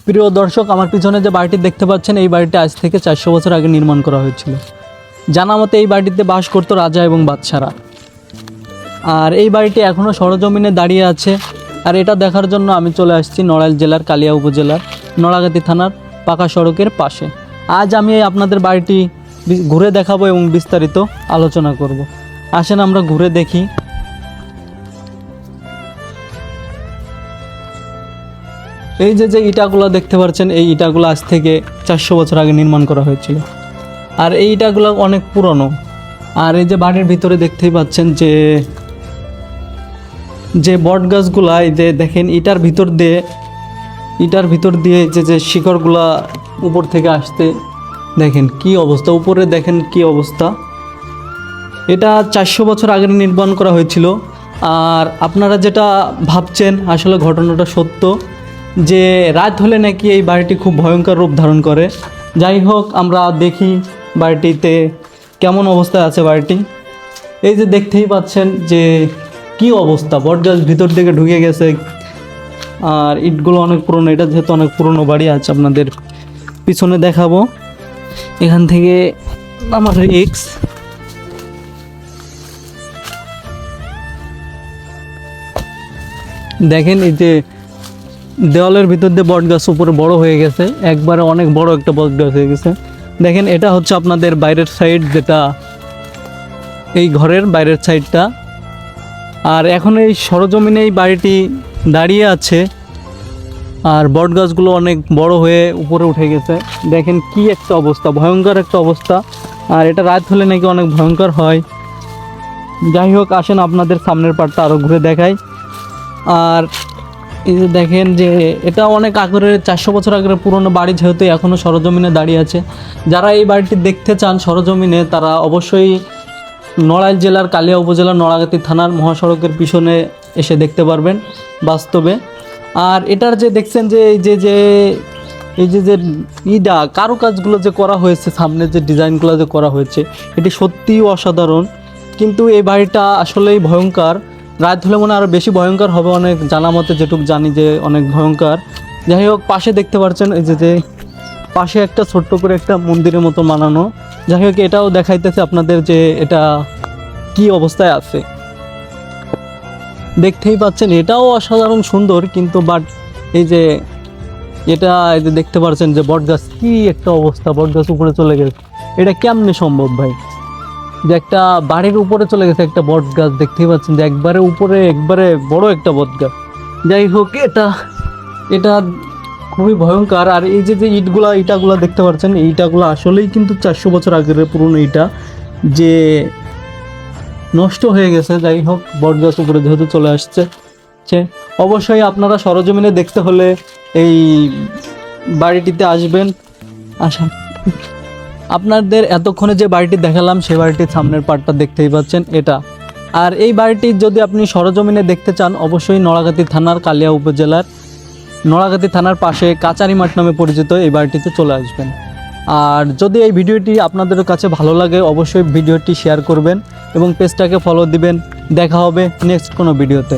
প্রিয় দর্শক, আমার পিছনে যে বাড়িটি দেখতে পাচ্ছেন, এই বাড়িটি আজ থেকে 400 বছর আগে নির্মাণ করা হয়েছিল। জানা মতে এই বাড়িটিতে বাস করতো রাজা এবং বাদশারা। আর এই বাড়িটি এখনও সরজমিনে দাঁড়িয়ে আছে। আর এটা দেখার জন্য আমি চলে আসছি নড়াইল জেলার কালিয়া উপজেলার নড়াগাতি থানার পাকা সড়কের পাশে। আজ আমি আপনাদের বাড়িটি ঘুরে দেখাবো এবং বিস্তারিত আলোচনা করব। আসেন আমরা ঘুরে দেখি। এই যে ইটাগুলো দেখতে পাচ্ছেন, এই ইটাগুলো আজ থেকে 400 বছর আগে নির্মাণ করা হয়েছিল। আর এই ইটাগুলো অনেক পুরনো। আর এই যে বাড়ির ভিতরে দেখতেই পাচ্ছেন যে বট গাছগুলা, এই যে দেখেন ইটার ভিতর দিয়ে যে শিকড়গুলা উপর থেকে আসতে, দেখেন কি অবস্থা, উপরে দেখেন কি অবস্থা। এটা 400 বছর আগে নির্মাণ করা হয়েছিল। আর আপনারা যেটা ভাবছেন, আসলে ঘটনাটা সত্য, যে রাত হলে নাকি এই বাড়িটি খুব ভয়ঙ্কর রূপ ধারণ করে। যাই হোক, আমরা দেখি বাড়িটিতে কেমন অবস্থায় আছে বাড়িটি। এই যে দেখতেই পাচ্ছেন যে কি অবস্থা, বটগাছ ভিতর দিকে ঢুকে গেছে। আর ইটগুলো অনেক পুরনো, এটা যেহেতু অনেক পুরনো বাড়ি আছে, আপনাদের পিছনে দেখাবো। এখান থেকে আমার রিক্স, দেখেন এই যে দেওয়ালের ভিতর দিয়ে বট গাছ উপরে বড় হয়ে গেছে, একবারে অনেক বড় একটা বট গাছ হয়ে গেছে। দেখেন এটা হচ্ছে আপনাদের বাইরের সাইড, যেটা এই ঘরের বাইরের সাইডটা। আর এখন এই সরজমিনে এই বাড়িটি দাঁড়িয়ে আছে। আর বট গাছগুলো অনেক বড় হয়ে উপরে উঠে গেছে। দেখেন কি একটা অবস্থা, ভয়ঙ্কর একটা অবস্থা। আর এটা রাত হলে নাকি অনেক ভয়ঙ্কর হয়। যাই হোক, আসেন আপনাদের সামনের পার্টটা আরও ঘুরে দেখাই। আর এই যে দেখেন যে এটা অনেক আগের, 400 বছর আগের পুরনো বাড়ি, যেহেতু এখনও সরজমিনে দাঁড়িয়ে আছে। যারা এই বাড়িটি দেখতে চান সরজমিনে, তারা অবশ্যই নড়াইল জেলার কালিয়া উপজেলার নড়াগাতি থানার মহাসড়কের পিছনে এসে দেখতে পারবেন বাস্তবে। আর এটার যে দেখছেন যে এই যে কারুকাজগুলো যে করা হয়েছে, সামনে যে ডিজাইনগুলো যে করা হয়েছে, এটি সত্যিই অসাধারণ। কিন্তু এই বাড়িটা আসলেই ভয়ঙ্কর। রাত হলে মনে আরও বেশি ভয়ঙ্কর হবে, অনেক জানা মতে যেটুকু জানি যে অনেক ভয়ঙ্কর। যাই হোক, পাশে দেখতে পাচ্ছেন এই যে পাশে একটা ছোট্ট করে একটা মন্দিরের মতো বানানো। যাই হোক, এটাও দেখাইতেছে আপনাদের যে এটা কি অবস্থায় আছে। দেখতেই পাচ্ছেন এটাও অসাধারণ সুন্দর। কিন্তু বাট এই যে দেখতে পাচ্ছেন যে বটগাছ, কি একটা অবস্থা, বটগাছ উপরে চলে গেছে। এটা কেমনে সম্ভব ভাই, যে একটা বাড়ির উপরে চলে গেছে একটা বট গাছ। দেখতেই পাচ্ছেন যে একবারে উপরে, একবারে বড় একটা বট গাছ। যাই হোক, এটা খুবই ভয়ঙ্কর। আর এই যে ইটাগুলা দেখতে পাচ্ছেন, এই ইটাগুলো আসলেই কিন্তু 400 বছর আগের পুরনো ইটা, যে নষ্ট হয়ে গেছে। যাই হোক, বট গাছ উপরে যেহেতু চলে আসছে, অবশ্যই আপনারা সরজমিনে দেখতে হলে এই বাড়িটিতে আসবেন। আপনাদের এতক্ষণে যে বাড়িটি দেখালাম, সেই বাড়িটির সামনের পার্টটা দেখতেই পাচ্ছেন এটা। আর এই বাড়িটি যদি আপনি সরজমিনে দেখতে চান, অবশ্যই নড়াগাতি থানার কালিয়া উপজেলার নড়াগাতি থানার পাশে কাচারি মাঠ নামে পরিচিত এই বাড়িটিতে চলে আসবেন। আর যদি এই ভিডিওটি আপনাদের কাছে ভালো লাগে, অবশ্যই ভিডিওটি শেয়ার করবেন এবং পেজটাকে ফলো দিবেন। দেখা হবে নেক্সট কোনো ভিডিওতে।